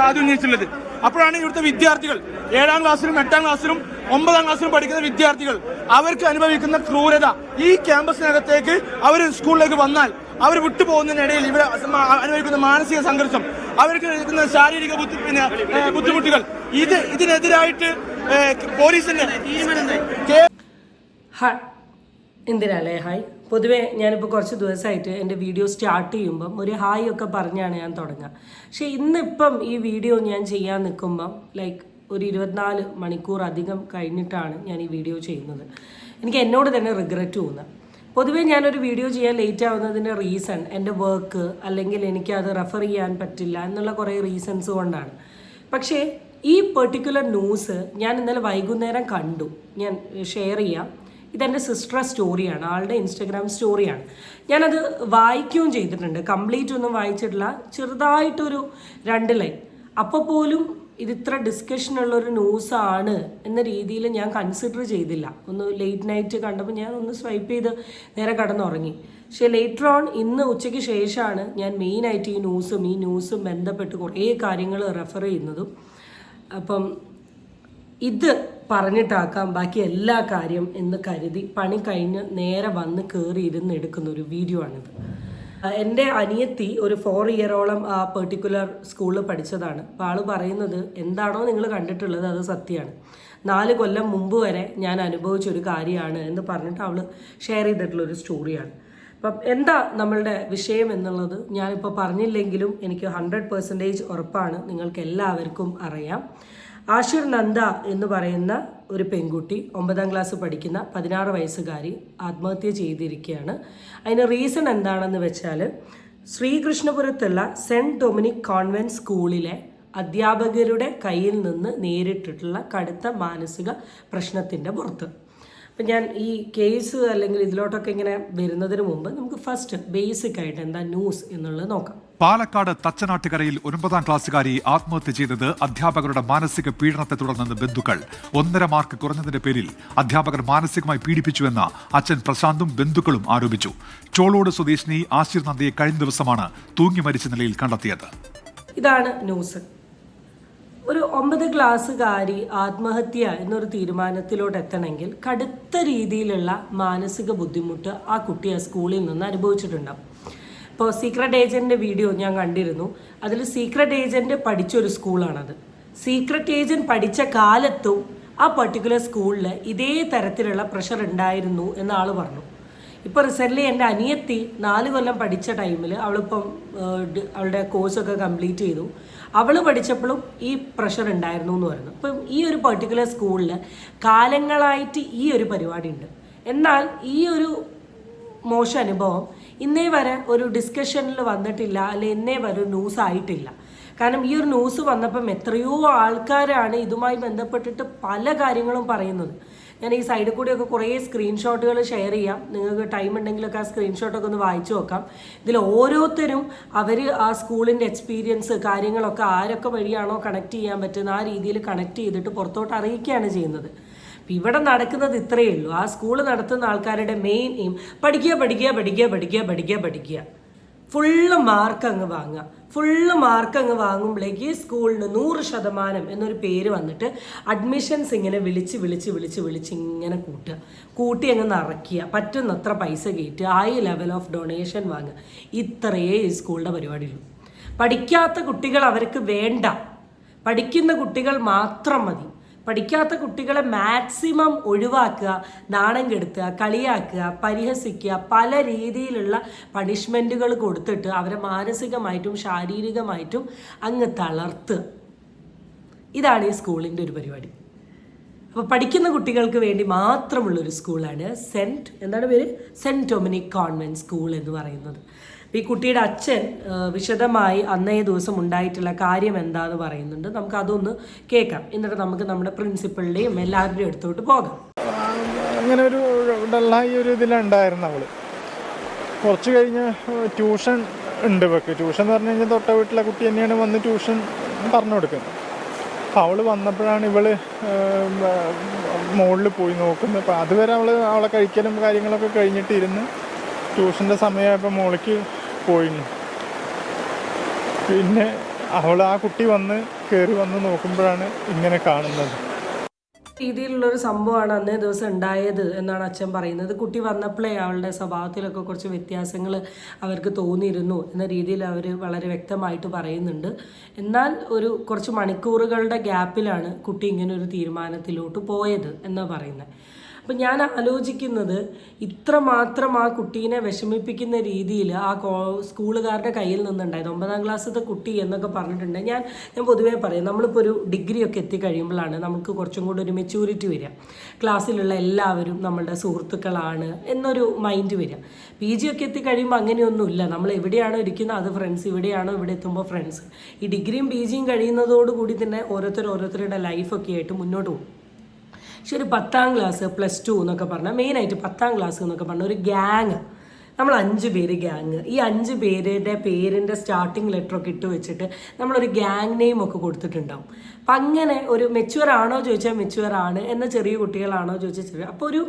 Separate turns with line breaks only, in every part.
ആദ്യം ഉന്നയിച്ചിട്ടുള്ളത്. അപ്പോഴാണ് ഇവിടുത്തെ വിദ്യാർത്ഥികൾ 7ാം ക്ലാസ്സിലും 8ാം ക്ലാസ്സിലും 9ാം ക്ലാസ്സിലും പഠിക്കുന്ന വിദ്യാർത്ഥികൾ അവർക്ക് അനുഭവിക്കുന്ന ക്രൂരത, ഈ ക്യാമ്പസിനകത്തേക്ക് അവർ സ്കൂളിലേക്ക് വന്നാൽ അവർ വിട്ടുപോകുന്നതിനിടയിൽ ഇവിടെ അനുഭവിക്കുന്ന മാനസിക സംഘർഷം, അവർക്ക് എടുക്കുന്ന ശാരീരിക ബുദ്ധിമുട്ടുകൾ, ഇതിനെതിരായിട്ട് പോലീസിന്റെ
എന്തിനാല്ലേ ഹായ്. പൊതുവേ ഞാനിപ്പോൾ കുറച്ച് ദിവസമായിട്ട് എൻ്റെ വീഡിയോ സ്റ്റാർട്ട് ചെയ്യുമ്പം ഒരു ഹായ് ഒക്കെ പറഞ്ഞാണ് ഞാൻ തുടങ്ങുക. പക്ഷേ ഇന്നിപ്പം ഈ വീഡിയോ ഞാൻ ചെയ്യാൻ നിൽക്കുമ്പം ഒരു 24 മണിക്കൂർ അധികം കഴിഞ്ഞിട്ടാണ് ഞാൻ ഈ വീഡിയോ ചെയ്യുന്നത്. എനിക്ക് എന്നോട് തന്നെ റിഗ്രറ്റ് തോന്നുന്നത്. പൊതുവേ ഞാനൊരു വീഡിയോ ചെയ്യാൻ ലേറ്റ് ആവുന്നതിൻ്റെ റീസൺ എൻ്റെ വർക്ക്, അല്ലെങ്കിൽ എനിക്കത് റെഫർ ചെയ്യാൻ പറ്റില്ല എന്നുള്ള കുറേ റീസൺസ് കൊണ്ടാണ്. പക്ഷേ ഈ പെർട്ടിക്കുലർ ന്യൂസ് ഞാൻ ഇന്നലെ വൈകുന്നേരം കണ്ടു. ഞാൻ ഷെയർ ചെയ്യാം. ഇതെൻ്റെ സിസ്റ്റർ സ്റ്റോറിയാണ്, ആളുടെ ഇൻസ്റ്റഗ്രാം സ്റ്റോറിയാണ്. ഞാനത് വായിക്കുകയും ചെയ്തിട്ടുണ്ട്. കംപ്ലീറ്റ് ഒന്നും വായിച്ചിട്ടില്ല, ചെറുതായിട്ടൊരു 2 ലൈൻ. അപ്പോൾ പോലും ഇതിത്ര ഡിസ്കഷനുള്ളൊരു ന്യൂസാണ് എന്ന രീതിയിൽ ഞാൻ കൺസിഡർ ചെയ്തില്ല. ഒന്ന് ലേറ്റ് നൈറ്റ് കണ്ടപ്പോൾ ഞാൻ ഒന്ന് സ്വൈപ്പ് ചെയ്ത് നേരെ കടന്നുറങ്ങി. പക്ഷേ ലേറ്റർ ഓൺ ഇന്ന് ഉച്ചയ്ക്ക് ശേഷമാണ് ഞാൻ മെയിനായിട്ട് ഈ ന്യൂസും ബന്ധപ്പെട്ട് കുറേ കാര്യങ്ങൾ റെഫർ ചെയ്യുന്നതും. അപ്പം ഇത് പറഞ്ഞിട്ടാക്കാം ബാക്കി എല്ലാ കാര്യം എന്ന് കരുതി പണി കഴിഞ്ഞ് നേരെ വന്ന് കയറി ഇരുന്ന് എടുക്കുന്ന ഒരു വീഡിയോ ആണിത്. എൻ്റെ അനിയത്തി ഒരു 4 ഇയറോളം ആ പെർട്ടിക്കുലർ സ്കൂളിൽ പഠിച്ചതാണ്. അപ്പോൾ ആൾ പറയുന്നത് എന്താണോ നിങ്ങൾ കണ്ടിട്ടുള്ളത് അത് സത്യമാണ്. 4 കൊല്ലം മുമ്പ് വരെ ഞാൻ അനുഭവിച്ചൊരു കാര്യമാണ് എന്ന് പറഞ്ഞിട്ട് അവൾ ഷെയർ ചെയ്തിട്ടുള്ളൊരു സ്റ്റോറിയാണ്. അപ്പം എന്താ നമ്മളുടെ വിഷയം എന്നുള്ളത് ഞാനിപ്പോൾ പറഞ്ഞില്ലെങ്കിലും എനിക്ക് 100% ഉറപ്പാണ്, നിങ്ങൾക്ക് എല്ലാവർക്കും അറിയാം. ആഷിർ നന്ദ എന്ന് പറയുന്ന ഒരു പെൺകുട്ടി 9ാം ക്ലാസ് പഠിക്കുന്ന 16 വയസ്സുകാരി ആത്മഹത്യ ചെയ്തിരിക്കുകയാണ്. അതിന് റീസൺ എന്താണെന്ന് വെച്ചാൽ ശ്രീകൃഷ്ണപുരത്തുള്ള സെൻറ്റ് ഡൊമിനിക് കോൺവെൻറ്റ് സ്കൂളിലെ അധ്യാപകരുടെ കയ്യിൽ നിന്ന് നേരിട്ടിട്ടുള്ള കടുത്ത മാനസിക പ്രശ്നത്തിൻ്റെ പുറത്ത്. അപ്പം ഞാൻ ഈ കേസ് അല്ലെങ്കിൽ ഇതിലോട്ടൊക്കെ ഇങ്ങനെ വരുന്നതിന് മുമ്പ് നമുക്ക് ഫസ്റ്റ് ബേസിക് ആയിട്ട് എന്താ ന്യൂസ് എന്നുള്ളത് നോക്കാം.
പാലക്കാട് തച്ചനാട്ടുകരയിൽ 9ാം ക്ലാസ്സുകാരി ആത്മഹത്യ ചെയ്തത് അധ്യാപകരുടെ മാനസിക പീഡനത്തെ തുടർന്ന് ബന്ധുക്കൾ. 1.5 മാർക്ക് കുറഞ്ഞതിന്റെ പേരിൽ അധ്യാപകർ മാനസികമായി പീഡിപ്പിച്ചുവെന്ന് അച്ഛൻ പ്രശാന്തും ബന്ധുക്കളും ആരോപിച്ചു. ചോളോട് സ്വദേശിനി ആശിർ നന്ദയെ കഴിഞ്ഞ ദിവസമാണ് തൂങ്ങി മരിച്ച നിലയിൽ കണ്ടെത്തിയത്.
ഇതാണ് ന്യൂസ്. ഒരു 9 ക്ലാസ്സുകാരി ആത്മഹത്യ എന്നൊരു തീരുമാനത്തിലോട്ട് എത്തണമെങ്കിൽ കടുത്ത രീതിയിലുള്ള മാനസിക ബുദ്ധിമുട്ട് ആ കുട്ടി ആ സ്കൂളിൽ നിന്ന് അനുഭവിച്ചിട്ടുണ്ടാവും. ഇപ്പോൾ സീക്രട്ട് ഏജൻറ്റിൻ്റെ വീഡിയോ ഞാൻ കണ്ടിരുന്നു. അതിൽ സീക്രട്ട് ഏജൻറ്റ് പഠിച്ചൊരു സ്കൂളാണത്. സീക്രട്ട് ഏജൻറ്റ് പഠിച്ച കാലത്തും ആ പർട്ടിക്കുലർ സ്കൂളിൽ ഇതേ തരത്തിലുള്ള പ്രഷർ ഉണ്ടായിരുന്നു എന്ന് ആൾ പറഞ്ഞു. ഇപ്പോൾ റിസെൻ്റ്ലി എൻ്റെ അനിയത്തി 4 കൊല്ലം പഠിച്ച ടൈമിൽ അവളിപ്പം അവളുടെ കോഴ്സൊക്കെ കംപ്ലീറ്റ് ചെയ്തു. അവൾ പഠിച്ചപ്പോഴും ഈ പ്രഷർ ഉണ്ടായിരുന്നു എന്ന് പറഞ്ഞു. അപ്പം ഈ ഒരു പെർട്ടിക്കുലർ സ്കൂളിൽ കാലങ്ങളായിട്ട് ഈ ഒരു പരിപാടി ഉണ്ട്. എന്നാൽ ഈ ഒരു മോശം അനുഭവം ഇന്നേ വരെ ഒരു ഡിസ്കഷനിൽ വന്നിട്ടില്ല, അല്ലെ ഇന്നേ വരെ ഒരു ന്യൂസ് ആയിട്ടില്ല. കാരണം ഈ ഒരു ന്യൂസ് വന്നപ്പം എത്രയോ ആൾക്കാരാണ് ഇതുമായി ബന്ധപ്പെട്ടിട്ട് പല കാര്യങ്ങളും പറയുന്നത്. ഞാൻ ഈ സൈഡിൽ കൂടിയൊക്കെ കുറേ സ്ക്രീൻഷോട്ടുകൾ ഷെയർ ചെയ്യാം. നിങ്ങൾക്ക് ടൈം ഉണ്ടെങ്കിലൊക്കെ ആ സ്ക്രീൻഷോട്ടൊക്കെ ഒന്ന് വായിച്ചു നോക്കാം. ഇതിൽ ഓരോരുത്തരും അവർ ആ സ്കൂളിൻ്റെ എക്സ്പീരിയൻസ് കാര്യങ്ങളൊക്കെ ആരൊക്കെ വഴിയാണോ കണക്ട് ചെയ്യാൻ പറ്റുന്ന ആ രീതിയിൽ കണക്ട് ചെയ്തിട്ട് പുറത്തോട്ട് അറിയിക്കുകയാണ് ചെയ്യുന്നത്. ഇവിടെ നടക്കുന്നത് ഇത്രയേ ഉള്ളൂ. ആ സ്കൂൾ നടത്തുന്ന ആൾക്കാരുടെ മെയിൻ എയിം പഠിക്കുക, ഫുള്ള് മാർക്ക് അങ്ങ് വാങ്ങുക. ഫുള്ള് മാർക്ക് അങ്ങ് വാങ്ങുമ്പോഴേക്ക് സ്കൂളിന് 100% എന്നൊരു പേര് വന്നിട്ട് അഡ്മിഷൻസ് ഇങ്ങനെ വിളിച്ച് ഇങ്ങനെ കൂട്ടി അങ്ങ് നിറയ്ക്കുക. പറ്റുന്നത്ര പൈസ കയറ്റുക, ഹൈ ലെവൽ ഓഫ് ഡൊണേഷൻ വാങ്ങുക. ഇത്രയേ ഈ സ്കൂളിൻ്റെ പരിപാടിയുള്ളൂ. പഠിക്കാത്ത കുട്ടികൾ അവർക്ക് വേണ്ട, പഠിക്കുന്ന കുട്ടികൾ മാത്രം മതി. പഠിക്കാത്ത കുട്ടികളെ മാക്സിമം ഒഴിവാക്കുക, നാണം കെടുത്തുക, കളിയാക്കുക, പരിഹസിക്കുക, പല രീതിയിലുള്ള പണിഷ്മെൻറ്റുകൾ കൊടുത്തിട്ട് അവരെ മാനസികമായിട്ടും ശാരീരികമായിട്ടും അങ്ങ് തളർത്തുക. ഇതാണ് ഈ സ്കൂളിൻ്റെ ഒരു പരിപാടി. അപ്പോൾ പഠിക്കുന്ന കുട്ടികൾക്ക് വേണ്ടി മാത്രമുള്ളൊരു സ്കൂളാണ് സെൻറ്റ് ഡൊമിനിക് കോൺവെൻറ്റ് സ്കൂൾ എന്ന് പറയുന്നത്. ഈ കുട്ടിയുടെ അച്ഛൻ വിശദമായി അന്നേ ദിവസം ഉണ്ടായിട്ടുള്ള കാര്യം എന്താന്ന് പറയുന്നുണ്ട്. നമുക്ക് അതൊന്ന് കേൾക്കാം. എന്നിട്ട് നമുക്ക് നമ്മുടെ പ്രിൻസിപ്പളിൻ്റെയും എല്ലാവരുടെയും അടുത്തോട്ട് പോകാം.
അങ്ങനെ ഒരു ഡള്ളായി ഒരു ഇതിലുണ്ടായിരുന്നു അവള്. കുറച്ച് കഴിഞ്ഞ് ട്യൂഷൻ ഉണ്ട്. ട്യൂഷൻ എന്ന് പറഞ്ഞു കഴിഞ്ഞാൽ തൊട്ട വീട്ടിലെ കുട്ടി തന്നെയാണ് വന്ന് ട്യൂഷൻ പറഞ്ഞു കൊടുക്കുന്നത്. അപ്പോൾ അവൾ വന്നപ്പോഴാണ് ഇവള് മുകളിൽ പോയി നോക്കുന്നത്. അപ്പോൾ അതുവരെ അവളെ കഴിക്കലും കാര്യങ്ങളൊക്കെ കഴിഞ്ഞിട്ടിരുന്ന് ട്യൂഷൻ്റെ സമയമായപ്പോൾ മോളിക്ക് പോയിരുന്നു. പിന്നെ ആ കുട്ടി കയറി വന്ന് നോക്കുമ്പോഴാണ് ഇങ്ങനെ കാണുന്നത്.
രീതിയിലുള്ളൊരു സംഭവമാണ് അന്നേ ദിവസം ഉണ്ടായത് എന്നാണ് അച്ഛൻ പറയുന്നത്. കുട്ടി വന്നപ്പോഴേ അവളുടെ സ്വഭാവത്തിലൊക്കെ കുറച്ച് വ്യത്യാസങ്ങൾ അവർക്ക് തോന്നിയിരുന്നു എന്ന രീതിയിൽ അവർ വളരെ വ്യക്തമായിട്ട് പറയുന്നുണ്ട്. എന്നാൽ കുറച്ച് മണിക്കൂറുകളുടെ ഗ്യാപ്പിലാണ് കുട്ടി ഇങ്ങനെ ഒരു തീരുമാനത്തിലോട്ട് പോയത് എന്നാണ് പറയുന്നത്. അപ്പം ഞാൻ ആലോചിക്കുന്നത് ഇത്രമാത്രം ആ കുട്ടീനെ വിഷമിപ്പിക്കുന്ന രീതിയിൽ ആ സ്കൂളുകാരുടെ കയ്യിൽ നിന്നുണ്ടായത്. 9ാം ക്ലാസ്സിലത്തെ കുട്ടി എന്നൊക്കെ പറഞ്ഞിട്ടുണ്ട്. ഞാൻ പൊതുവേ പറയും, നമ്മളിപ്പോൾ ഒരു ഡിഗ്രി ഒക്കെ എത്തിക്കഴിയുമ്പോഴാണ് നമുക്ക് കുറച്ചും കൂടി ഒരു മെച്യൂരിറ്റി വരിക. ക്ലാസ്സിലുള്ള എല്ലാവരും നമ്മളുടെ സുഹൃത്തുക്കളാണ് എന്നൊരു മൈൻഡ് വരിക. PG ഒക്കെ എത്തിക്കഴിയുമ്പോൾ അങ്ങനെയൊന്നുമില്ല. നമ്മൾ എവിടെയാണോ ഇരിക്കുന്നത് അത് ഫ്രണ്ട്സ്, ഇവിടെയാണോ ഇവിടെ എത്തുമ്പോൾ ഫ്രണ്ട്സ്. ഈ ഡിഗ്രിയും PGയും കഴിയുന്നതോടുകൂടി തന്നെ ഓരോരുത്തരുടെ ലൈഫൊക്കെ ആയിട്ട് മുന്നോട്ട് പോകും. പക്ഷെ ഒരു 10ാം ക്ലാസ് +2 എന്നൊക്കെ പറഞ്ഞാൽ, മെയിനായിട്ട് 10ാം ക്ലാസ് എന്നൊക്കെ പറഞ്ഞാൽ ഒരു ഗ്യാങ്, നമ്മൾ 5 പേര് ഗ്യാങ്. ഈ 5 പേരുടെ പേരിൻ്റെ സ്റ്റാർട്ടിങ് ലെറ്ററൊക്കെ ഇട്ട് വെച്ചിട്ട് നമ്മളൊരു ഗ്യാങ് നെയിം ഒക്കെ കൊടുത്തിട്ടുണ്ടാവും. അപ്പം അങ്ങനെ ഒരു മെച്യൂർ ആണോ ചോദിച്ചാൽ മെച്യൂർ ആണ്, എന്നാൽ ചെറിയ കുട്ടികളാണോ ചോദിച്ചാൽ ചെറിയ. അപ്പോൾ ഒരു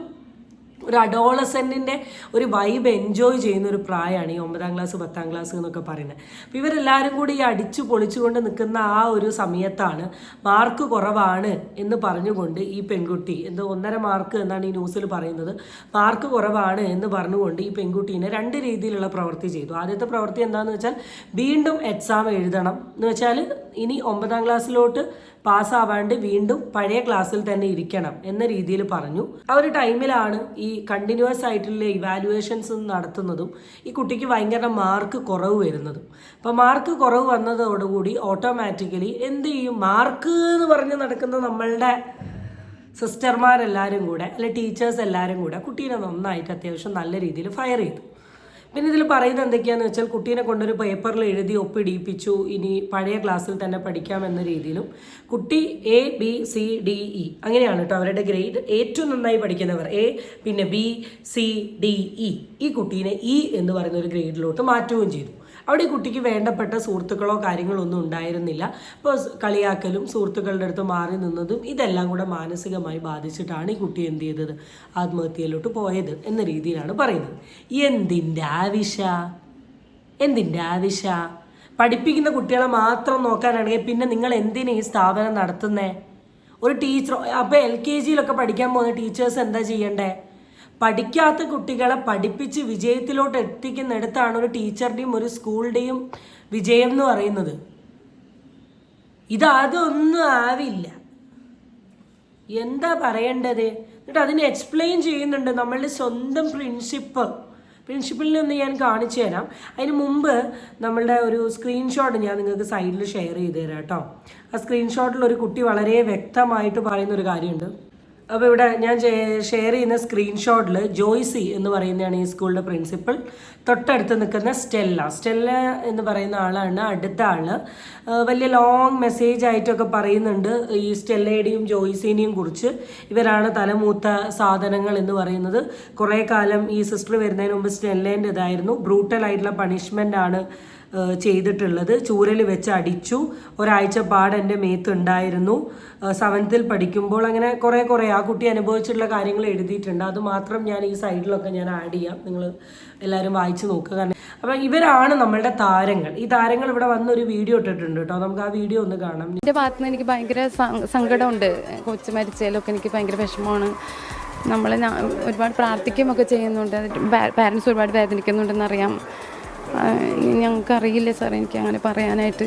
അഡോളസെൻറ്റിൻ്റെ ഒരു വൈബ് എൻജോയ് ചെയ്യുന്ന ഒരു പ്രായമാണ് ഈ 9ാം ക്ലാസ് 10ാം ക്ലാസ് എന്നൊക്കെ പറയുന്നത്. അപ്പോൾ ഇവരെല്ലാവരും കൂടി ഈ അടിച്ചു പൊളിച്ചുകൊണ്ട് നിൽക്കുന്ന ആ ഒരു സമയത്താണ് മാർക്ക് കുറവാണ് എന്ന് പറഞ്ഞുകൊണ്ട് ഈ പെൺകുട്ടി, 1.5 മാർക്ക് എന്നാണ് ഈ ന്യൂസിൽ പറയുന്നത്, മാർക്ക് കുറവാണ് എന്ന് പറഞ്ഞുകൊണ്ട് ഈ പെൺകുട്ടീനെ 2 രീതിയിലുള്ള പ്രവൃത്തി ചെയ്തു. ആദ്യത്തെ പ്രവൃത്തി എന്താണെന്ന് വെച്ചാൽ വീണ്ടും എക്സാം എഴുതണം എന്ന് വെച്ചാൽ ഇനി 9ാം ക്ലാസ്സിലോട്ട് പാസ്സാവാണ്ട് വീണ്ടും പഴയ ക്ലാസ്സിൽ തന്നെ ഇരിക്കണം എന്ന രീതിയിൽ പറഞ്ഞു. ആ ഒരു ടൈമിലാണ് ഈ കണ്ടിന്യൂസ് ആയിട്ടുള്ള ഇവാലുവേഷൻസ് നടത്തുന്നതും ഈ കുട്ടിക്ക് ഭയങ്കര മാർക്ക് കുറവ് വരുന്നതും. അപ്പം മാർക്ക് കുറവ് വന്നതോടുകൂടി ഓട്ടോമാറ്റിക്കലി എന്ത് ചെയ്യും, മാർക്ക് എന്ന് പറഞ്ഞ് നടക്കുന്ന നമ്മളുടെ സിസ്റ്റർമാരെല്ലാവരും കൂടെ അല്ലെ ടീച്ചേഴ്സ് എല്ലാവരും കൂടെ കുട്ടീനെ നന്നായിട്ട് അത്യാവശ്യം നല്ല രീതിയിൽ ഫയർ ചെയ്തു. പിന്നെ ഇതിൽ പറയുന്നത് എന്തൊക്കെയാണെന്ന് വെച്ചാൽ കുട്ടീനെ കൊണ്ടൊരു പേപ്പറിൽ എഴുതി ഒപ്പിടിയിപ്പിച്ചു, ഇനി പഴയ ക്ലാസ്സിൽ തന്നെ പഠിക്കാമെന്ന രീതിയിലും. കുട്ടി A B C D E അങ്ങനെയാണ് കേട്ടോ അവരുടെ ഗ്രേഡ്. ഏറ്റവും നന്നായി പഠിക്കുന്നവർ A, പിന്നെ B C D E, ഈ കുട്ടീനെ E എന്ന് പറയുന്ന ഒരു ഗ്രേഡിലോട്ട് മാറ്റുകയും ചെയ്തു. അവിടെ ഈ കുട്ടിക്ക് വേണ്ടപ്പെട്ട സുഹൃത്തുക്കളോ കാര്യങ്ങളോ ഒന്നും ഉണ്ടായിരുന്നില്ല. അപ്പോൾ കളിയാക്കലും സുഹൃത്തുക്കളുടെ അടുത്ത് മാറി നിന്നതും ഇതെല്ലാം കൂടെ മാനസികമായി ബാധിച്ചിട്ടാണ് ഈ കുട്ടി എന്ത് ചെയ്തത്, ആത്മഹത്യയിലോട്ട് പോയത് എന്ന രീതിയിലാണ് പറയുന്നത്. എന്തിൻ്റെ ആവശ്യ പഠിപ്പിക്കുന്ന കുട്ടികളെ മാത്രം നോക്കാനാണെങ്കിൽ പിന്നെ നിങ്ങൾ എന്തിനാ ഈ സ്ഥാപനം നടത്തുന്നേ? ഒരു ടീച്ചർ അപ്പോൾ LKGയിലൊക്കെ പഠിക്കാൻ പോകുന്ന ടീച്ചേഴ്സ് എന്താ ചെയ്യണ്ടേ? പഠിക്കാത്ത കുട്ടികളെ പഠിപ്പിച്ച് വിജയത്തിലോട്ട് എത്തിക്കുന്നിടത്താണ് ഒരു ടീച്ചറുടെയും ഒരു സ്കൂളിൻ്റെയും വിജയം എന്ന് പറയുന്നത്. അതൊന്നും ആവില്ല. എന്താ പറയേണ്ടത്? എന്നിട്ട് അതിനെ എക്സ്പ്ലെയിൻ ചെയ്യുന്നുണ്ട് നമ്മളുടെ സ്വന്തം പ്രിൻസിപ്പലിനെ ഒന്ന് ഞാൻ കാണിച്ചു തരാം. അതിന് മുമ്പ് നമ്മളുടെ ഒരു സ്ക്രീൻഷോട്ട് ഞാൻ നിങ്ങൾക്ക് സൈഡിൽ ഷെയർ ചെയ്ത് തരാം കേട്ടോ. ആ സ്ക്രീൻഷോട്ടിൽ ഒരു കുട്ടി വളരെ വ്യക്തമായിട്ട് പറയുന്നൊരു കാര്യമുണ്ട്. അപ്പോൾ ഇവിടെ ഞാൻ ഷെയർ ചെയ്യുന്ന സ്ക്രീൻഷോട്ടിൽ ജോയ്സി എന്ന് പറയുന്നതാണ് ഈ സ്കൂളിൻ്റെ പ്രിൻസിപ്പൽ. തൊട്ടടുത്ത് നിൽക്കുന്ന സ്റ്റെല്ല എന്ന് പറയുന്ന ആളാണ് അടുത്ത ആൾ. വലിയ ലോങ് മെസ്സേജ് ആയിട്ടൊക്കെ പറയുന്നുണ്ട് ഈ സ്റ്റെല്ലയുടെയും ജോയ്സിനെയും കുറിച്ച്. ഇവരാണ് തലമൂത്ത സാധനങ്ങൾ എന്ന് പറയുന്നത്. കുറേ കാലം ഈ സിസ്റ്റർ വരുന്നതിന് മുമ്പ് സ്റ്റെല്ലേൻ്റെ ഇതായിരുന്നു. ബ്രൂട്ടലായിട്ടുള്ള പണിഷ്മെൻ്റ് ആണ് ചെയ്തിട്ടുള്ളത്. ചൂരൽ വെച്ച് അടിച്ചു. ഒരാഴ്ച പാട് എൻ്റെ മേത്തുണ്ടായിരുന്നു. 7th പഠിക്കുമ്പോൾ അങ്ങനെ കുറേ ആ കുട്ടി അനുഭവിച്ചിട്ടുള്ള കാര്യങ്ങൾ എഴുതിയിട്ടുണ്ട്. അത് മാത്രം ഞാൻ ഈ സൈഡിലൊക്കെ ഞാൻ ആഡ് ചെയ്യാം, നിങ്ങൾ എല്ലാവരും വായിച്ച് നോക്കുക. കാരണം അപ്പം ഇവരാണ് നമ്മളുടെ താരങ്ങൾ. ഈ താരങ്ങൾ ഇവിടെ വന്നൊരു വീഡിയോ ഇട്ടിട്ടുണ്ട് കേട്ടോ, നമുക്ക് ആ വീഡിയോ ഒന്ന് കാണാം.
എൻ്റെ ഭാഗത്ത് നിന്ന് എനിക്ക് ഭയങ്കര സങ്കടമുണ്ട്. കൊച്ചു മരിച്ചതിലൊക്കെ എനിക്ക് ഭയങ്കര വിഷമമാണ്. നമ്മൾ ഒരുപാട് പ്രാർത്ഥിക്കുകയൊക്കെ ചെയ്യുന്നുണ്ട്. പാരൻസ് ഒരുപാട് വേദനിക്കുന്നുണ്ടെന്നറിയാം. ഞങ്ങൾക്കറിയില്ല സാർ, എനിക്ക് അങ്ങനെ പറയാനായിട്ട്.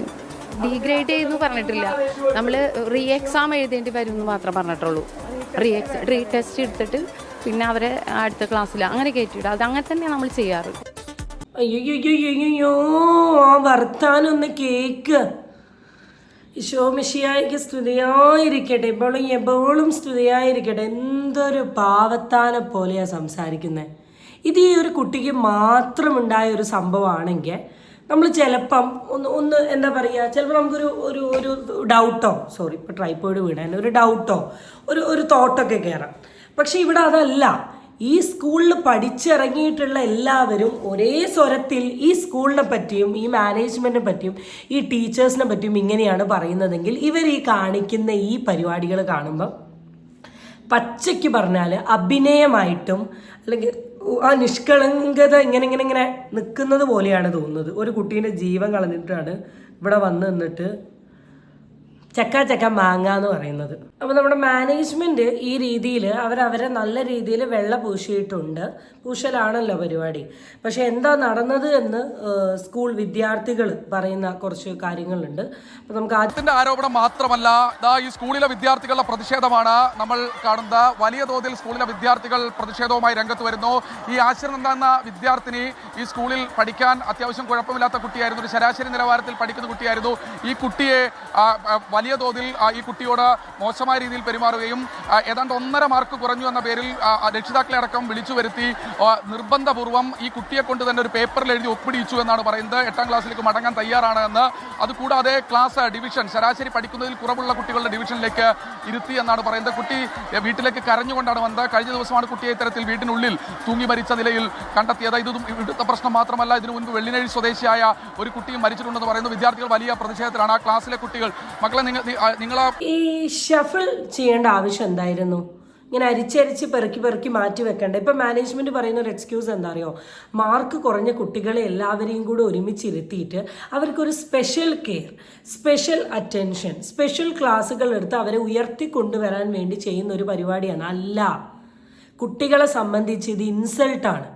ഡീഗ്രേഡ് ചെയ്യുന്നു പറഞ്ഞിട്ടില്ല, നമ്മൾ റീ എക്സാം എഴുതേണ്ടി വരും എന്ന് മാത്രം പറഞ്ഞിട്ടുള്ളൂ. റീ ടെസ്റ്റ് എടുത്തിട്ട് പിന്നെ അവരെ അടുത്ത ക്ലാസ്സിൽ അങ്ങനെ കയറ്റിയിടും. അത് അങ്ങനെ തന്നെയാണ് നമ്മൾ ചെയ്യാറ്.
അയ്യോ ആ വർത്താനൊന്ന് കേക്ക്. ഈശോമിശിഹായ്ക്ക് സ്തുതിയായിരിക്കട്ടെ, എപ്പോഴും സ്തുതിയായിരിക്കട്ടെ. എന്തൊരു പാവത്താനെ പോലെയാണ് സംസാരിക്കുന്നത്. ഇത് ഈ ഒരു കുട്ടിക്ക് മാത്രം ഉണ്ടായ ഒരു സംഭവമാണെങ്കിൽ നമ്മൾ ചിലപ്പം ഒന്ന് എന്താ പറയുക, ചിലപ്പോൾ നമുക്കൊരു ഒരു ഒരു ഡൗട്ടോ, ഇപ്പോൾ ട്രൈപ്പോയിഡ് വീണാൻ ഒരു ഡൗട്ടോ ഒരു തോട്ടൊക്കെ കയറാം. പക്ഷെ ഇവിടെ അതല്ല. ഈ സ്കൂളിൽ പഠിച്ചിറങ്ങിയിട്ടുള്ള എല്ലാവരും ഒരേ സ്വരത്തിൽ ഈ സ്കൂളിനെ പറ്റിയും ഈ മാനേജ്മെൻറ്റിനെ പറ്റിയും ഈ ടീച്ചേഴ്സിനെ പറ്റിയും ഇങ്ങനെയാണ് പറയുന്നതെങ്കിൽ ഇവർ ഈ കാണിക്കുന്ന ഈ പരിപാടികൾ കാണുമ്പം പച്ചയ്ക്ക് പറഞ്ഞാൽ അഭിനയമായിട്ടും അല്ലെങ്കിൽ ആ നിഷ്കളങ്കത ഇങ്ങനെ നിൽക്കുന്നത് പോലെയാണ് തോന്നുന്നത്. ഒരു കുട്ടീൻ്റെ ജീവൻ കളഞ്ഞിട്ടാണ് ഇവിടെ വന്ന് നിന്നിട്ട് ചക്ക മാങ്ങ എന്ന് പറയുന്നത്. അപ്പോൾ നമ്മുടെ മാനേജ്മെൻറ്റ് ഈ രീതിയിൽ അവരെ നല്ല രീതിയിൽ വെള്ള പൂശിയിട്ടുണ്ട്. പൂശലാണല്ലോ പരിപാടി. പക്ഷെ എന്താ നടന്നത് എന്ന് സ്കൂൾ വിദ്യാർത്ഥികൾ പറയുന്ന കുറച്ച് കാര്യങ്ങളുണ്ട്. അപ്പോൾ നമുക്ക്
ആദ്യത്തിന്റെ ആരോപണം മാത്രമല്ല, ഈ സ്കൂളിലെ വിദ്യാർത്ഥികളുടെ പ്രതിഷേധമാണ് നമ്മൾ കാണുന്നത്. വലിയ തോതിൽ സ്കൂളിലെ വിദ്യാർത്ഥികൾ പ്രതിഷേധവുമായി രംഗത്ത് വരുന്നു. ഈ ആശ്രമം എന്ന വിദ്യാർത്ഥിനി ഈ സ്കൂളിൽ പഠിക്കാൻ അത്യാവശ്യം കുഴപ്പമില്ലാത്ത കുട്ടിയായിരുന്നു, ഒരു ശരാശരി നിലവാരത്തിൽ പഠിക്കുന്ന കുട്ടിയായിരുന്നു. ഈ കുട്ടിയെ വലിയ തോതിൽ ഈ കുട്ടിയോട് മോശമായ രീതിയിൽ പെരുമാറുകയും ഏതാണ്ട് 1.5 മാർക്ക് കുറഞ്ഞു എന്ന പേരിൽ രക്ഷിതാക്കളെ അടക്കം വിളിച്ചു വരുത്തി നിർബന്ധപൂർവ്വം ഈ കുട്ടിയെ കൊണ്ട് തന്നെ ഒരു പേപ്പറിൽ എഴുതി ഒപ്പിടിച്ചു എന്നാണ് പറയുന്നത്. 8ാം ക്ലാസ്സിലേക്ക് മടങ്ങാൻ തയ്യാറാണ് എന്ന്. അതുകൂടാതെ ക്ലാസ് ഡിവിഷൻ ശരാശരി പഠിക്കുന്നതിൽ കുറവുള്ള കുട്ടികളുടെ ഡിവിഷനിലേക്ക് ഇരുത്തി എന്നാണ് പറയുന്നത്. കുട്ടി വീട്ടിലേക്ക് കരഞ്ഞുകൊണ്ടാണ് വന്നത്. കഴിഞ്ഞ ദിവസമാണ് കുട്ടിയെ ഇത്തരത്തിൽ വീട്ടിനുള്ളിൽ തൂങ്ങി മരിച്ച നിലയിൽ കണ്ടെത്തിയത്. ഇതും ഇവിടുത്തെ പ്രശ്നം മാത്രമല്ല, ഇതിനു മുൻപ് വെള്ളിനഴി സ്വദേശിയായ ഒരു കുട്ടിയും മരിച്ചിട്ടുണ്ടെന്ന് പറയുന്നു. വിദ്യാർത്ഥികൾ വലിയ പ്രതിഷേധത്തിലാണ്. ആ ക്ലാസ്സിലെ കുട്ടികൾ മക്കളെ നിങ്ങൾ
ഈ ഷഫിൾ ചെയ്യേണ്ട ആവശ്യം എന്തായിരുന്നു? ഇങ്ങനെ അരിച്ചരിച്ച് പെറുക്കി മാറ്റി വെക്കണ്ട. ഇപ്പം മാനേജ്മെൻറ്റ് പറയുന്ന ഒരു എക്സ്ക്യൂസ് എന്താ അറിയോ? മാർക്ക് കുറഞ്ഞ കുട്ടികളെ എല്ലാവരെയും കൂടെ ഒരുമിച്ചിരുത്തിയിട്ട് അവർക്കൊരു special care, special attention, special ക്ലാസ്സുകൾ എടുത്ത് അവരെ ഉയർത്തിക്കൊണ്ടുവരാൻ വേണ്ടി ചെയ്യുന്ന ഒരു പരിപാടിയാണ്. അല്ല, കുട്ടികളെ സംബന്ധിച്ച് ഇത് ഇൻസൾട്ടാണ്.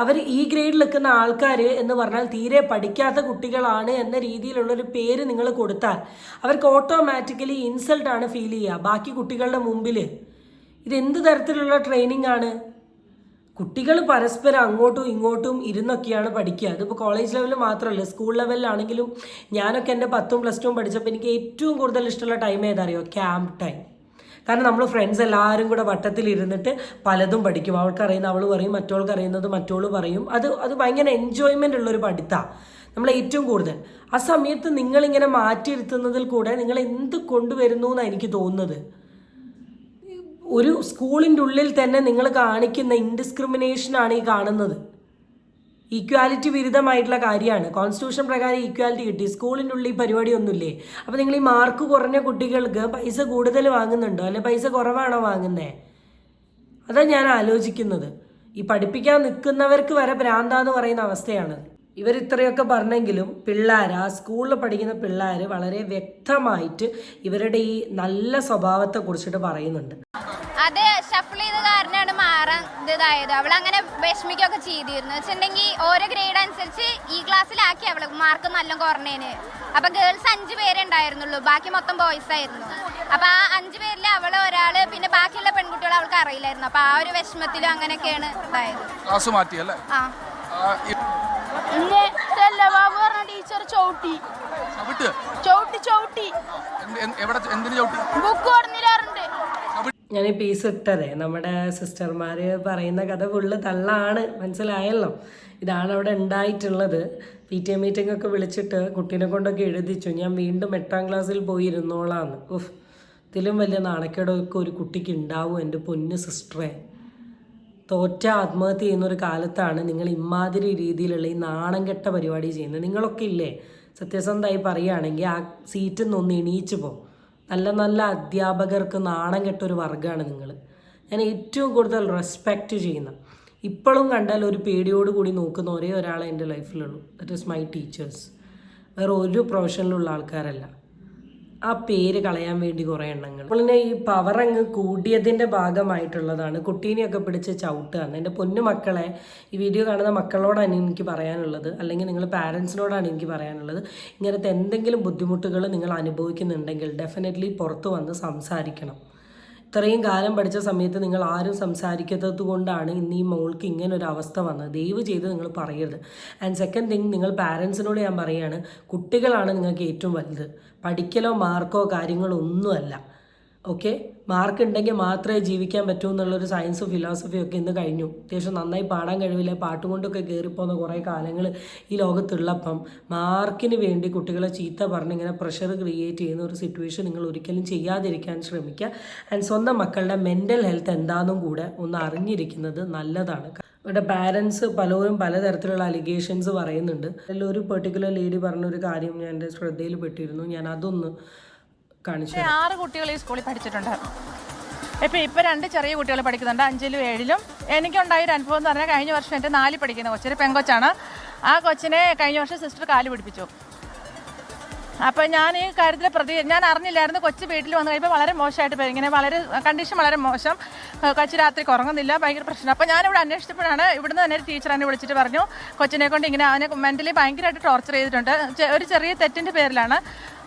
അവർ ഈ ഗ്രേഡിൽ നിൽക്കുന്ന ആൾക്കാർ എന്ന് പറഞ്ഞാൽ തീരെ പഠിക്കാത്ത കുട്ടികളാണ് എന്ന രീതിയിലുള്ളൊരു പേര് നിങ്ങൾ കൊടുത്താൽ അവർക്ക് ഓട്ടോമാറ്റിക്കലി ഇൻസൾട്ടാണ് ഫീൽ ചെയ്യുക ബാക്കി കുട്ടികളുടെ മുമ്പിൽ. ഇതെന്ത് തരത്തിലുള്ള ട്രെയിനിങ് ആണ്? കുട്ടികൾ പരസ്പരം അങ്ങോട്ടും ഇങ്ങോട്ടും ഇരുന്നൊക്കെയാണ് പഠിക്കുക. അതിപ്പോൾ കോളേജ് ലെവലിൽ മാത്രമല്ല, സ്കൂൾ ലെവലിലാണെങ്കിലും ഞാനൊക്കെ എൻ്റെ 10ും പ്ലസ് 2ഉം പഠിച്ചപ്പോൾ എനിക്ക് ഏറ്റവും കൂടുതൽ ഇഷ്ടമുള്ള ടൈം ഏതറിയോ? Camp time. കാരണം നമ്മൾ ഫ്രണ്ട്സ് എല്ലാവരും കൂടെ വട്ടത്തിലിരുന്നിട്ട് പലതും പഠിക്കും. അവൾക്കറിയുന്ന അവൾ പറയും, മറ്റോൾക്ക് അറിയുന്നത് മറ്റോൾ പറയും. അത് ഭയങ്കര എൻജോയ്മെൻ്റ് ഉള്ളൊരു പഠിത്തമാണ് നമ്മൾ ഏറ്റവും കൂടുതൽ. ആ സമയത്ത് നിങ്ങളിങ്ങനെ മാറ്റിയിരുത്തുന്നതിൽ കൂടെ നിങ്ങൾ എന്ത് കൊണ്ടുവരുന്നു എന്നാണ് എനിക്ക് തോന്നുന്നത്. ഒരു സ്കൂളിൻ്റെ ഉള്ളിൽ തന്നെ നിങ്ങൾ കാണിക്കുന്ന ഇൻഡിസ്ക്രിമിനേഷനാണ് ഈ കാണുന്നത്. ഈക്വാലിറ്റി വിരുദ്ധമായിട്ടുള്ള കാര്യമാണ്. കോൺസ്റ്റിറ്റ്യൂഷൻ പ്രകാരം ഈക്വാലിറ്റി കിട്ടി. സ്കൂളിൻ്റെ ഉള്ളിൽ ഈ പരിപാടിയൊന്നുമില്ലേ? അപ്പോൾ നിങ്ങൾ ഈ മാർക്ക് കുറഞ്ഞ കുട്ടികൾക്ക് പൈസ കൂടുതൽ വാങ്ങുന്നുണ്ടോ, അല്ലെ പൈസ കുറവാണോ വാങ്ങുന്നത്? അതാണ് ഞാൻ ആലോചിക്കുന്നത്. ഈ പഠിപ്പിക്കാൻ നിൽക്കുന്നവർക്ക് വരെ ഭ്രാന്താന്ന് പറയുന്ന അവസ്ഥയാണ്. ഇവരിത്രയൊക്കെ പറഞ്ഞെങ്കിലും ആ സ്കൂളിൽ പഠിക്കുന്ന പിള്ളേർ വളരെ വ്യക്തമായിട്ട് ഇവരുടെ ഈ നല്ല സ്വഭാവത്തെ കുറിച്ചിട്ട് പറയുന്നുണ്ട്.
അത് ഷഫിൾ ചെയ്ത കാരണമാണ് മാറാൻ ഇതായത്. അവളങ്ങനെ വിഷമിക്കുകയൊക്കെ ചെയ്തിരുന്നു വെച്ചിട്ടുണ്ടെങ്കിൽ ഓരോ ഗ്രേഡ് അനുസരിച്ച് ഈ ക്ലാസ്സിലാക്കി അവള് മാർക്ക് നല്ല കുറഞ്ഞേന്. അപ്പൊ ഗേൾസ് 5 പേരെ ഉണ്ടായിരുന്നുള്ളൂ, ബാക്കി മൊത്തം ബോയ്സ് ആയിരുന്നു. അപ്പൊ ആ 5 പേരിൽ അവള് ഒരാള്, പിന്നെ ബാക്കിയുള്ള പെൺകുട്ടികൾ അവൾക്ക് അറിയില്ലായിരുന്നു. അപ്പൊ ആ ഒരു വിഷമത്തിലും അങ്ങനെയൊക്കെയാണ് ഇതായത്.
ടീച്ചർ ചവിട്ടി ബുക്ക് പറഞ്ഞില്ലാറുണ്ട്.
ഞാൻ ഈ പീസ് ഇട്ടതേ നമ്മുടെ സിസ്റ്റർമാർ പറയുന്ന കഥ ഫുള്ള് തള്ളാണ്, മനസ്സിലായല്ലോ. ഇതാണ് അവിടെ ഉണ്ടായിട്ടുള്ളത്. PTA മീറ്റിംഗ് ഒക്കെ വിളിച്ചിട്ട് കുട്ടീനെ കൊണ്ടൊക്കെ എഴുതിച്ചു. ഞാൻ വീണ്ടും 8ാം ക്ലാസ്സിൽ പോയി ഇരുന്നോളാന്ന്. ഇതിലും വലിയ നാണക്കേടൊക്കെ ഒരു കുട്ടിക്ക് ഉണ്ടാവും എൻ്റെ പൊന്ന് സിസ്റ്ററെ. തോറ്റ ആത്മഹത്യ ചെയ്യുന്നൊരു കാലത്താണ് നിങ്ങൾ ഇമാതിരി രീതിയിലുള്ള ഈ നാണം കെട്ട പരിപാടി ചെയ്യുന്നത്. നിങ്ങളൊക്കെ ഇല്ലേ, സത്യസന്ധമായി പറയുകയാണെങ്കിൽ ആ സീറ്റിൽ നിന്ന് എണീച്ചു പോകും. നല്ല അധ്യാപകർക്ക് നാണം കെട്ടൊരു വർഗ്ഗമാണ് നിങ്ങൾ. ഞാൻ ഏറ്റവും കൂടുതൽ റെസ്പെക്റ്റ് ചെയ്യുന്ന, ഇപ്പോഴും കണ്ടാൽ ഒരു പേടിയോടുകൂടി നോക്കുന്ന ഒരേ ഒരാളെ എൻ്റെ ലൈഫിലുള്ളൂ. That is my teachers. വേറെ ഒരു പ്രൊഫഷനിലുള്ള ആൾക്കാരല്ല. ആ പേര് കളയാൻ വേണ്ടി കുറേ എണ്ണങ്ങൾ. അപ്പോൾ തന്നെ ഈ പവർ അങ്ങ് കൂടിയതിൻ്റെ ഭാഗമായിട്ടുള്ളതാണ് കുട്ടീനെയൊക്കെ പിടിച്ച് ചവിട്ടുകയാണ്. എൻ്റെ പൊന്നു മക്കളെ, ഈ വീഡിയോ കാണുന്ന മക്കളോടാണ് എനിക്ക് പറയാനുള്ളത്, അല്ലെങ്കിൽ നിങ്ങൾ പാരൻസിനോടാണ് എനിക്ക് പറയാനുള്ളത്. ഇങ്ങനത്തെ എന്തെങ്കിലും ബുദ്ധിമുട്ടുകൾ നിങ്ങൾ അനുഭവിക്കുന്നുണ്ടെങ്കിൽ ഡെഫിനറ്റ്ലി പുറത്ത് വന്ന് സംസാരിക്കണം. ഇത്രയും കാലം പഠിച്ച സമയത്ത് നിങ്ങൾ ആരും സംസാരിക്കാത്തത് കൊണ്ടാണ് ഇന്ന് ഈ മോൾക്ക് ഇങ്ങനെ ഒരു അവസ്ഥ വന്നത്. ദയവ് ചെയ്ത് നിങ്ങൾ പറയരുത്. ആൻഡ് സെക്കൻഡ് തിങ്, നിങ്ങൾ പാരൻസിനോട് ഞാൻ പറയുകയാണ്, കുട്ടികളാണ് നിങ്ങൾക്ക് ഏറ്റവും വലുത്. പഠിക്കലോ മാർക്കോ കാര്യങ്ങളോ ഒന്നുമല്ല. ഓക്കെ, മാർക്ക് ഉണ്ടെങ്കിൽ മാത്രമേ ജീവിക്കാൻ പറ്റൂ എന്നുള്ളൊരു സയൻസും ഫിലോസഫിയും ഒക്കെ ഇന്ന് കഴിഞ്ഞു. അത്യാവശ്യം നന്നായി പാടാൻ കഴിവില്ല, പാട്ടും കൊണ്ടൊക്കെ കയറിപ്പോകുന്ന കുറേ കാലങ്ങൾ ഈ ലോകത്തുള്ളപ്പം മാർക്കിന് വേണ്ടി കുട്ടികളെ ചീത്ത പറഞ്ഞ് ഇങ്ങനെ പ്രഷർ ക്രിയേറ്റ് ചെയ്യുന്ന ഒരു സിറ്റുവേഷൻ നിങ്ങൾ ഒരിക്കലും ചെയ്യാതിരിക്കാൻ ശ്രമിക്കുക. ആൻഡ് സ്വന്തം മക്കളുടെ മെൻ്റൽ ഹെൽത്ത് എന്താണെന്നും കൂടെ ഒന്ന് അറിഞ്ഞിരിക്കുന്നത് നല്ലതാണ്. ഇവിടെ പാരൻസ് പലരും പലതരത്തിലുള്ള അലിഗേഷൻസ് പറയുന്നുണ്ട്. അതിലൊരു പെർട്ടിക്കുലർ ലേഡി പറഞ്ഞൊരു കാര്യം ഞാൻ എൻ്റെ ശ്രദ്ധയിൽ പെട്ടിരുന്നു. ഞാൻ അതൊന്ന്
6 കുട്ടികൾ ഈ സ്കൂളിൽ പഠിച്ചിട്ടുണ്ട്.
ഇപ്പോൾ 2 ചെറിയ കുട്ടികൾ പഠിക്കുന്നുണ്ട്, 5ലും 7ലും. എനിക്കുണ്ടായ ഒരു അനുഭവം എന്ന് പറഞ്ഞാൽ കഴിഞ്ഞ വർഷം എൻ്റെ 4 പഠിക്കുന്ന കൊച്ചിന് പെങ്കൊച്ചാണ്. ആ കൊച്ചിനെ കഴിഞ്ഞ വർഷം സിസ്റ്റർ കാല് പിടിപ്പിച്ചു. അപ്പോൾ ഞാൻ ഈ കാര്യത്തിൽ ഞാൻ അറിഞ്ഞില്ലായിരുന്നു. കൊച്ചു വീട്ടിൽ വന്നു കഴിയുമ്പോൾ വളരെ മോശമായിട്ട് പോയി. ഇങ്ങനെ കണ്ടീഷൻ വളരെ മോശം. കൊച്ചു രാത്രി ഉറങ്ങുന്നില്ല, ഭയങ്കര പ്രശ്നം. അപ്പോൾ ഞാനിവിടെ അന്വേഷിച്ചപ്പോഴാണ് ഇവിടുന്ന് തന്നെ ഒരു ടീച്ചർ എന്നെ വിളിച്ചിട്ട് പറഞ്ഞു കൊച്ചിനെ കൊണ്ട് ഇങ്ങനെ അവനെ മെൻ്റലി ഭയങ്കരമായിട്ട് ടോർച്ചർ ചെയ്തിട്ടുണ്ട്, ഒരു ചെറിയ തെറ്റിൻ്റെ പേരിലാണ്.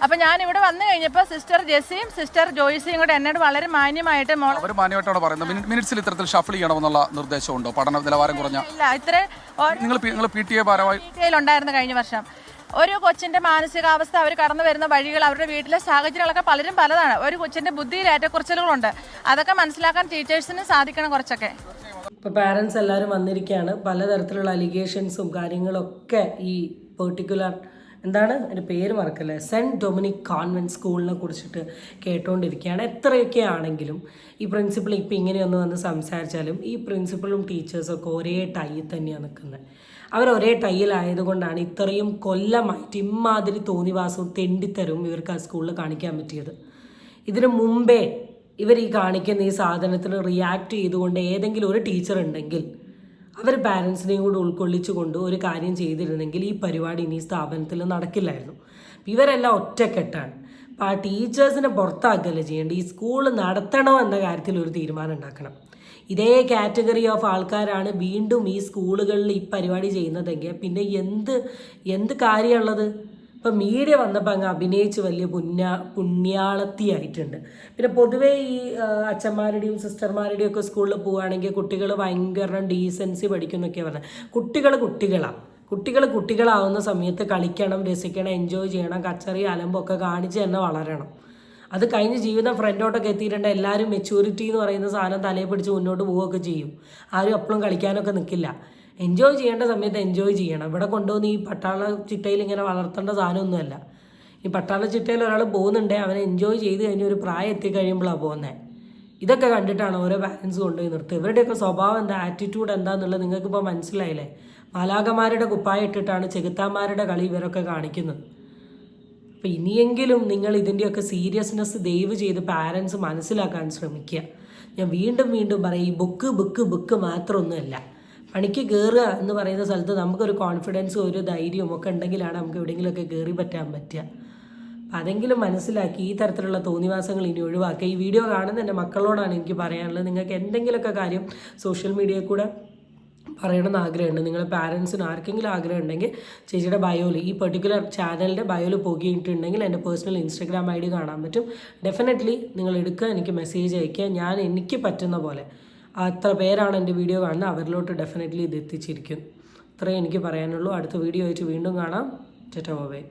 അപ്പോൾ ഞാനിവിടെ വന്നു കഴിഞ്ഞപ്പോൾ സിസ്റ്റർ ജെസ്സിയും സിസ്റ്റർ ജോയ്സിയും കൂടെ എന്നോട് വളരെ മാന്യമായിട്ട്
അവർ മാന്യമായിട്ടാണ് പറയുന്നത്. മിനിറ്റ്സിൽ ഇത്തരത്തിൽ ഷഫിൾ ചെയ്യണമെന്നുള്ള നിർദ്ദേശമുണ്ടോ? പഠന നിലവാരം കുറഞ്ഞ
ഇല്ല.
നിങ്ങൾ PTA ഭാരമായി
ഉണ്ടായിരുന്നു കഴിഞ്ഞ വർഷം. ഒരു കൊച്ചിൻ്റെ മാനസികാവസ്ഥ, അവർ കടന്നു വരുന്ന വഴികൾ, അവരുടെ വീട്ടിലെ സാഹചര്യങ്ങളൊക്കെ പലതാണ്. ഒരു കൊച്ചിൻ്റെ ബുദ്ധിയിൽ ഏറ്റക്കുറച്ചിലുകളുണ്ട്. അതൊക്കെ മനസ്സിലാക്കാൻ ടീച്ചേഴ്സിന് സാധിക്കണം കുറച്ചൊക്കെ.
ഇപ്പോൾ പാരൻസ് എല്ലാവരും വന്നിരിക്കുകയാണ്. പലതരത്തിലുള്ള അലിഗേഷൻസും കാര്യങ്ങളൊക്കെ ഈ പെർട്ടിക്കുലർ എന്താണ് എൻ്റെ പേര് മറക്കല്ലേ, സെൻറ്റ് ഡൊമിനിക് കോൺവെൻറ്റ് സ്കൂളിനെ കുറിച്ചിട്ട് കേട്ടുകൊണ്ടിരിക്കുകയാണ്. എത്രയൊക്കെ ആണെങ്കിലും ഈ പ്രിൻസിപ്പൾ ഇപ്പോൾ ഇങ്ങനെയൊന്ന് വന്ന് സംസാരിച്ചാലും ഈ പ്രിൻസിപ്പളും ടീച്ചേഴ്സൊക്കെ ഒരേ ടൈയിൽ തന്നെയാണ് നിൽക്കുന്നത്. അവരൊരേ ടൈയിലായതുകൊണ്ടാണ് ഇത്രയും കൊല്ലമായിട്ട് ഇമ്മാതിരി തോന്നിവാസവും തെണ്ടിത്തരവും ഇവർക്ക് ആ സ്കൂളിൽ കാണിക്കാൻ പറ്റിയത്. ഇതിനു മുമ്പേ ഇവർ ഈ കാണിക്കുന്ന ഈ സാധനത്തിന് റിയാക്ട് ചെയ്തുകൊണ്ട് ഏതെങ്കിലും ഒരു ടീച്ചർ ഉണ്ടെങ്കിൽ അവർ പാരൻസിനെയും കൂടി ഉൾക്കൊള്ളിച്ചുകൊണ്ട് ഒരു കാര്യം ചെയ്തിരുന്നെങ്കിൽ ഈ പരിപാടി ഇനി സ്ഥാപനത്തിൽ നടക്കില്ലായിരുന്നു. ഇവരെല്ലാം ഒറ്റക്കെട്ടാണ്. അപ്പോൾ ആ ടീച്ചേഴ്സിനെ പുറത്താക്കല്ലേ ചെയ്യേണ്ടത്, ഈ സ്കൂൾ നടത്തണോ എന്ന കാര്യത്തിൽ ഒരു തീരുമാനം ഉണ്ടാക്കണം. ഇതേ കാറ്റഗറി ഓഫ് ആൾക്കാരാണ് വീണ്ടും ഈ സ്കൂളുകളിൽ ഈ പരിപാടി ചെയ്യുന്നതെങ്കിൽ പിന്നെ എന്ത് കാര്യമുള്ളത്? ഇപ്പം മീഡിയ വന്നപ്പോൾ അങ്ങ് അഭിനയിച്ച് വലിയ പുണ്യാളത്തിയായിട്ടുണ്ട്. പിന്നെ പൊതുവേ ഈ അച്ഛന്മാരുടെയും സിസ്റ്റർമാരുടെയും ഒക്കെ സ്കൂളിൽ പോവുകയാണെങ്കിൽ കുട്ടികൾ ഭയങ്കര ഡീസൻസി പഠിക്കുന്നൊക്കെയാണ് പറഞ്ഞത്. കുട്ടികളാവുന്ന സമയത്ത് കളിക്കണം, രസിക്കണം, എൻജോയ് ചെയ്യണം, കച്ചറി അലമ്പൊക്കെ കാണിച്ച് തന്നെ വളരണം. അത് കഴിഞ്ഞ് ജീവിതം ഫ്രണ്ടോട്ടൊക്കെ എത്തിയിട്ടുണ്ട്. എല്ലാവരും മെച്യൂരിറ്റി എന്ന് പറയുന്ന സാധനം തലയിൽ പിടിച്ച് മുന്നോട്ട് പോവുകയൊക്കെ ചെയ്യും. ആരും എപ്പോഴും കളിക്കാനൊക്കെ നിൽക്കില്ല. എൻജോയ് ചെയ്യേണ്ട സമയത്ത് എൻജോയ് ചെയ്യണം. ഇവിടെ കൊണ്ടുവന്ന് ഈ പട്ടാള ചിട്ടയിൽ ഇങ്ങനെ വളർത്തേണ്ട സാധനമൊന്നുമല്ല. ഈ പട്ടാള ചിട്ടയിൽ ഒരാൾ പോകുന്നുണ്ടെങ്കിൽ അവനെ എൻജോയ് ചെയ്ത് കഴിഞ്ഞ് ഒരു പ്രായം എത്തിക്കഴിയുമ്പോഴാണ് പോകുന്നത്. ഇതൊക്കെ കണ്ടിട്ടാണ് ഓരോ പാരൻസ് കൊണ്ടുപോയി നിർത്തുക. ഇവരുടെയൊക്കെ സ്വഭാവം എന്താ, ആറ്റിറ്റ്യൂഡ് എന്താണെന്നുള്ളത് നിങ്ങൾക്കിപ്പോൾ മനസ്സിലായില്ലേ? മാലാഖമാരുടെ കുപ്പായ ഇട്ടിട്ടാണ് ചെകുത്താന്മാരുടെ കളി ഇവരൊക്കെ കാണിക്കുന്നത്. അപ്പോൾ ഇനിയെങ്കിലും നിങ്ങൾ ഇതിൻ്റെയൊക്കെ സീരിയസ്നെസ് ദയവ് ചെയ്ത് പാരൻസ് മനസ്സിലാക്കാൻ ശ്രമിക്കുക. ഞാൻ വീണ്ടും പറയും, ഈ ബുക്ക് മാത്രമൊന്നുമല്ല. പണിക്ക് കയറുക എന്ന് പറയുന്ന സ്ഥലത്ത് നമുക്കൊരു കോൺഫിഡൻസും ഒരു ധൈര്യവും ഒക്കെ ഉണ്ടെങ്കിലാണ് നമുക്ക് എവിടെയെങ്കിലുമൊക്കെ കയറി പറ്റാൻ പറ്റുക. അപ്പം അതെങ്കിലും മനസ്സിലാക്കി ഈ തരത്തിലുള്ള തോന്നിവാസങ്ങൾ ഇനി ഒഴിവാക്കുക. ഈ വീഡിയോ കാണുന്ന എൻ്റെ മക്കളോടാണ് എനിക്ക് പറയാനുള്ളത്. നിങ്ങൾക്ക് എന്തെങ്കിലുമൊക്കെ കാര്യം സോഷ്യൽ മീഡിയയിൽ കൂടെ പറയണമെന്ന് ആഗ്രഹമുണ്ട്, നിങ്ങളുടെ പാരൻസിന് ആർക്കെങ്കിലും ആഗ്രഹം ഉണ്ടെങ്കിൽ ചേച്ചിയുടെ ബയോയിൽ ഈ പെർട്ടിക്കുലർ ചാനലിൻ്റെ ബയോയിൽ പോയിട്ടുണ്ടെങ്കിൽ എൻ്റെ പേഴ്സണൽ ഇൻസ്റ്റാഗ്രാം ID കാണാൻ പറ്റും. ഡെഫിനറ്റ്ലി നിങ്ങൾ എടുക്കുക, എനിക്ക് മെസ്സേജ് അയയ്ക്കുക. എനിക്ക് പറ്റുന്ന പോലെ അത്ര പേരാണ് എൻ്റെ വീഡിയോ കാണുന്നത്, അവരിലോട്ട് ഡെഫിനറ്റ്ലി ഇത് എത്തിച്ചിരിക്കും. ഇത്രയും എനിക്ക് പറയാനുള്ളൂ. അടുത്ത വീഡിയോ ആയിട്ട് വീണ്ടും കാണാം. Tata bye.